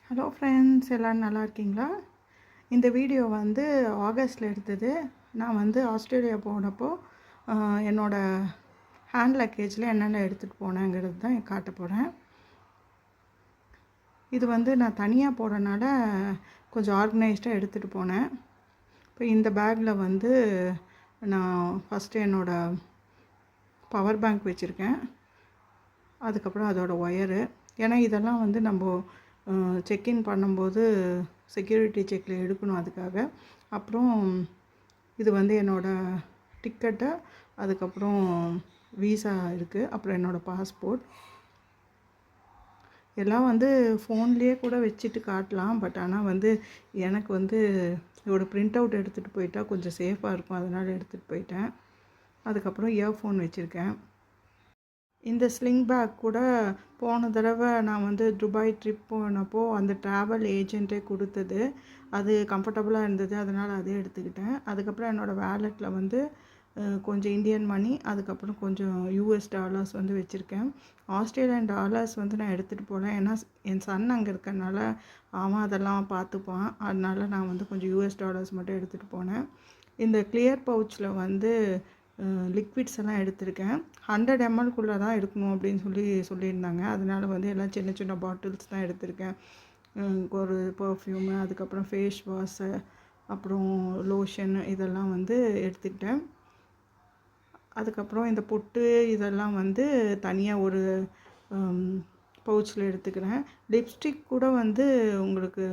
Hello friends, எல்லோரும் நல்லா இருக்கீங்களா? இந்த வீடியோ வந்து ஆகஸ்ட்டில் எடுத்தது. நான் வந்து ஆஸ்திரேலியா போனப்போ என்னோடய ஹேண்ட் லக்கேஜில் என்னென்ன எடுத்துகிட்டு போனேங்கிறது தான் காட்ட போகிறேன். இது வந்து நான் தனியாக போகிறனால கொஞ்சம் ஆர்கனைஸ்டாக எடுத்துகிட்டு போனேன். இப்போ இந்த பேக்கில் வந்து நான் ஃபஸ்ட்டு என்னோடய பவர் பேங்க் வச்சுருக்கேன். அதுக்கப்புறம் அதோடய ஒயரு, ஏன்னா இதெல்லாம் வந்து நம்ம செக்இன் பண்ணும்போது செக்யூரிட்டி செக்கில் எடுக்கணும், அதுக்காக. அப்புறம் இது வந்து என்னோடய டிக்கெட்டு, அதுக்கப்புறம் வீசா இருக்குது, அப்புறம் என்னோடய பாஸ்போர்ட். எல்லாம் வந்து ஃபோன்லேயே கூட வச்சுட்டு காட்டலாம், பட் ஆனால் வந்து எனக்கு வந்து இதோட ப்ரிண்ட் அவுட் எடுத்துகிட்டு போயிட்டா கொஞ்சம் சேஃபாக இருக்கும், அதனால் எடுத்துகிட்டு போயிட்டேன். அதுக்கப்புறம் இயர்ஃபோன் வச்சுருக்கேன். இந்த ஸ்லிங் பேக் கூட போன தடவை நான் வந்து துபாய் ட்ரிப் போனப்போ அந்த ட்ராவல் ஏஜென்ட்டே கொடுத்தது. அது கம்ஃபர்டபுளாக இருந்தது, அதனால் அதே எடுத்துக்கிட்டேன். அதுக்கப்புறம் என்னோடய வேலெட்டில் வந்து கொஞ்சம் இந்தியன் மணி, அதுக்கப்புறம் கொஞ்சம் யூஎஸ் டாலர்ஸ் வந்து வச்சுருக்கேன். ஆஸ்திரேலியன் டாலர்ஸ் வந்து நான் எடுத்துகிட்டு போகல, ஏன்னா என் சன் அங்கே இருக்கறனால அவன் அதெல்லாம் பார்த்துப்பான். அதனால நான் வந்து கொஞ்சம் யூஎஸ் டாலர்ஸ் மட்டும் எடுத்துகிட்டு போனேன். இந்த கிளியர் பவுச்சில் வந்து லிக்விட்ஸ் எல்லாம் எடுத்திருக்கேன். 100 ml தான் எடுக்கணும் அப்படின்னு சொல்லியிருந்தாங்க. அதனால் வந்து எல்லாம் சின்ன சின்ன பாட்டில்ஸ் தான் எடுத்திருக்கேன். ஒரு பர்ஃப்யூமு, அதுக்கப்புறம் ஃபேஸ் வாஷு, அப்புறம் லோஷன், இதெல்லாம் வந்து எடுத்துக்கிட்டேன். அதுக்கப்புறம் இந்த பொட்டு இதெல்லாம் வந்து தனியாக ஒரு பவுச்சில் எடுத்துக்கிறேன். லிப்ஸ்டிக் கூட வந்து உங்களுக்கு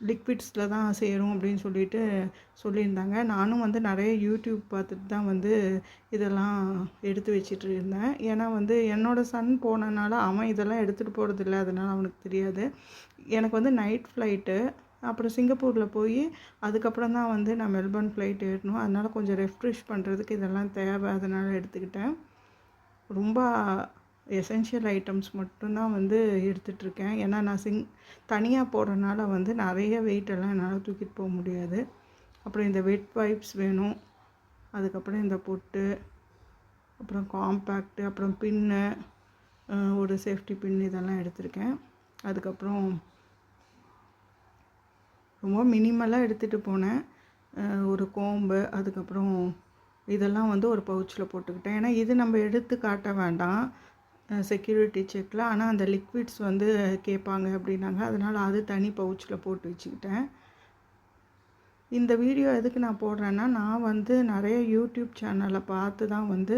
லிக்விட்ஸில் தான் சேரும் அப்படின்னு சொல்லியிருந்தாங்க. நானும் வந்து நிறைய யூடியூப் பார்த்துட்டு தான் வந்து இதெல்லாம் எடுத்து வச்சிட்டு இருந்தேன். ஏன்னா வந்து என்னோடய சன் போனனால அவன் இதெல்லாம் எடுத்துகிட்டு போகிறதில்ல, அதனால் அவனுக்கு தெரியாது. எனக்கு வந்து நைட் ஃப்ளைட்டு, அப்புறம் சிங்கப்பூரில் போய் அதுக்கப்புறம் தான் வந்து நான் மெல்பர்ன் ஃப்ளைட் ஏறணும். அதனால் கொஞ்சம் ரெஃப்ரெஷ் பண்ணுறதுக்கு இதெல்லாம் தேவை, அதனால் எடுத்துக்கிட்டேன். ரொம்ப எசென்ஷியல் ஐட்டம்ஸ் மட்டும்தான் வந்து எடுத்துகிட்ருக்கேன். ஏன்னா நான் தனியாக போகிறனால வந்து நிறைய வெயிட்டெல்லாம் என்னால் தூக்கிட்டு போக முடியாது. அப்புறம் இந்த வெட் வைப்ஸ் வேணும், அதுக்கப்புறம் இந்த பொட்டு, அப்புறம் காம்பேக்டு, அப்புறம் பின்னு, ஒரு சேஃப்டி பின், இதெல்லாம் எடுத்திருக்கேன். அதுக்கப்புறம் ரொம்ப மினிமலாக எடுத்துகிட்டு போனேன். ஒரு கோம்பு, அதுக்கப்புறம் இதெல்லாம் வந்து ஒரு பவுச்சில் போட்டுக்கிட்டேன். ஏன்னா இது நம்ம எடுத்து காட்ட வேண்டாம் செக்யூரிட்டி செக்கில், ஆனால் அந்த லிக்விட்ஸ் வந்து கேட்பாங்க அப்படின்னாங்க. அதனால் அது தனி பவுச்சில் போட்டு வச்சுக்கிட்டேன். இந்த வீடியோ எதுக்கு நான் போடுறேன்னா, நான் வந்து நிறைய யூடியூப் சேனலில் பார்த்து தான் வந்து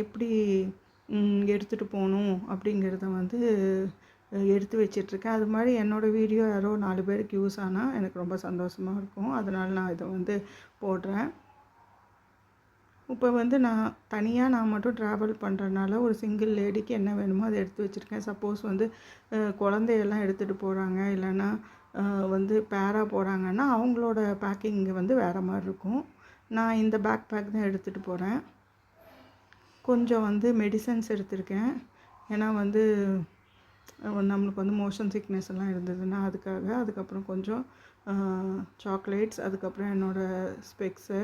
எப்படி எடுத்துகிட்டு போகணும் அப்படிங்கிறத வந்து எடுத்து வச்சிட்ருக்கேன். அது மாதிரி என்னோடய வீடியோ யாரோ 4 பேருக்கு யூஸ் ஆனால் எனக்கு ரொம்ப சந்தோஷமாக இருக்கும். அதனால் நான் இதை வந்து போடுறேன். இப்போ வந்து நான் தனியாக மட்டும் ட்ராவல் பண்ணுறதுனால ஒரு சிங்கிள் லேடிக்கு என்ன வேணுமோ அதை எடுத்து வச்சுருக்கேன். சப்போஸ் வந்து குழந்தையெல்லாம் எடுத்துகிட்டு போகிறாங்க, இல்லைன்னா வந்து பேராக போகிறாங்கன்னா அவங்களோட பேக்கிங் வந்து வேறு மாதிரி இருக்கும். நான் இந்த பேக் தான் எடுத்துகிட்டு போகிறேன். கொஞ்சம் வந்து மெடிசன்ஸ் எடுத்திருக்கேன், ஏன்னா வந்து நம்மளுக்கு வந்து மோஷன் சிக்னஸ் எல்லாம் இருந்ததுன்னா அதுக்காக. அதுக்கப்புறம் கொஞ்சம் சாக்லேட்ஸ், அதுக்கப்புறம் என்னோடய ஸ்பெக்ஸு.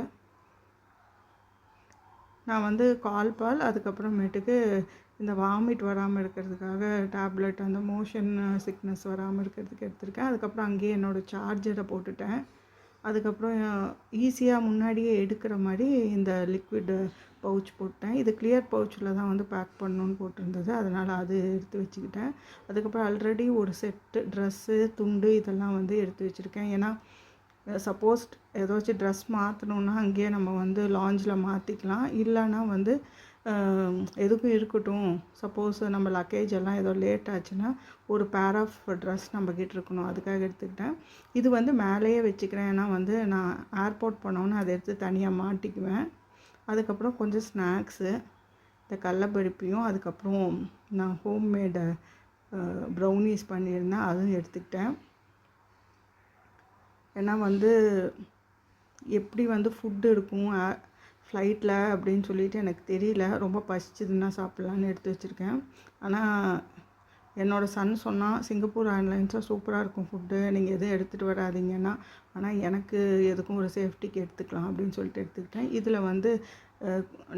நான் வந்து கால்பால், அதுக்கப்புறமேட்டுக்கு இந்த வாமிட் வராமல் இருக்கிறதுக்காக டேப்லெட், அந்த மோஷன் சிக்னஸ் வராமல் இருக்கிறதுக்கு எடுத்திருக்கேன். அதுக்கப்புறம் அங்கேயே என்னோடய சார்ஜரை போட்டுட்டேன். அதுக்கப்புறம் ஈஸியாக முன்னாடியே எடுக்கிற மாதிரி இந்த லிக்விட் பவுச் போட்டேன். இது கிளியர் பவுச்சில் தான் வந்து பேக் பண்ணணுன்னு போட்டிருந்தது, அதனால் அது எடுத்து வச்சுக்கிட்டேன். அதுக்கப்புறம் ஆல்ரெடி ஒரு செட்டு ட்ரெஸ்ஸு, துண்டு, இதெல்லாம் வந்து எடுத்து வச்சுருக்கேன். ஏன்னா சப்போஸ் ஏதாச்சும் ட்ரெஸ் மாற்றணுன்னா அங்கேயே நம்ம வந்து லாஞ்சில் மாற்றிக்கலாம், இல்லைன்னா வந்து எதுக்கும் இருக்கட்டும், சப்போஸ் நம்ம லக்கேஜ் எல்லாம் ஏதோ லேட் ஆச்சுன்னா ஒரு பேர் ஆஃப் ட்ரெஸ் நம்மக்கிட்ட இருக்கணும், அதுக்காக எடுத்துக்கிட்டேன். இது வந்து மேலேயே வச்சுக்கிறேன், ஏன்னா வந்து நான் ஏர்போர்ட் போனோன்னு அதை எடுத்து தனியாக மாட்டிக்குவேன். அதுக்கப்புறம் கொஞ்சம் ஸ்நாக்ஸு, இந்த கடலப்பருப்பையும், அதுக்கப்புறம் நான் ஹோம்மேடு ப்ரௌனீஸ் பண்ணியிருந்தேன், அதுவும் எடுத்துக்கிட்டேன். ஏன்னா வந்து எப்படி வந்து ஃபுட்டு இருக்கும் ஃப்ளைட்டில் அப்படின்னு சொல்லிட்டு எனக்கு தெரியல. ரொம்ப பசிச்சதுன்னா சாப்பிட்லான்னு எடுத்து வச்சுருக்கேன். ஆனால் என்னோடய சன் சொன்னால் சிங்கப்பூர் ஏர்லைன்ஸாக சூப்பராக இருக்கும் ஃபுட்டு, நீங்கள் எதுவும் எடுத்துகிட்டு வராதிங்கன்னா. ஆனால் எனக்கு எதுக்கும் ஒரு சேஃப்டிக்கு எடுத்துக்கலாம் அப்படின்னு சொல்லிட்டு எடுத்துக்கிட்டேன். இதில் வந்து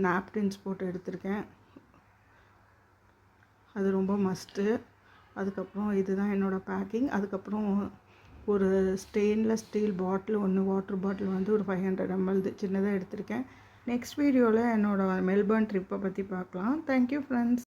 நாப்கின்ஸ் போட்டு எடுத்திருக்கேன், அது ரொம்ப மஸ்ட்டு. அதுக்கப்புறம் இதுதான் என்னோடய பேக்கிங். அதுக்கப்புறம் ஒரு ஸ்டெயின்லெஸ் ஸ்டீல் பாட்டில் ஒன்று, வாட்டர் பாட்டில் வந்து ஒரு 500 ml சின்னதாக எடுத்திருக்கேன். நெக்ஸ்ட் வீடியோவில் என்னோடய மெல்பர்ன் ட்ரிப்பை பற்றி பார்க்கலாம். Thank you friends.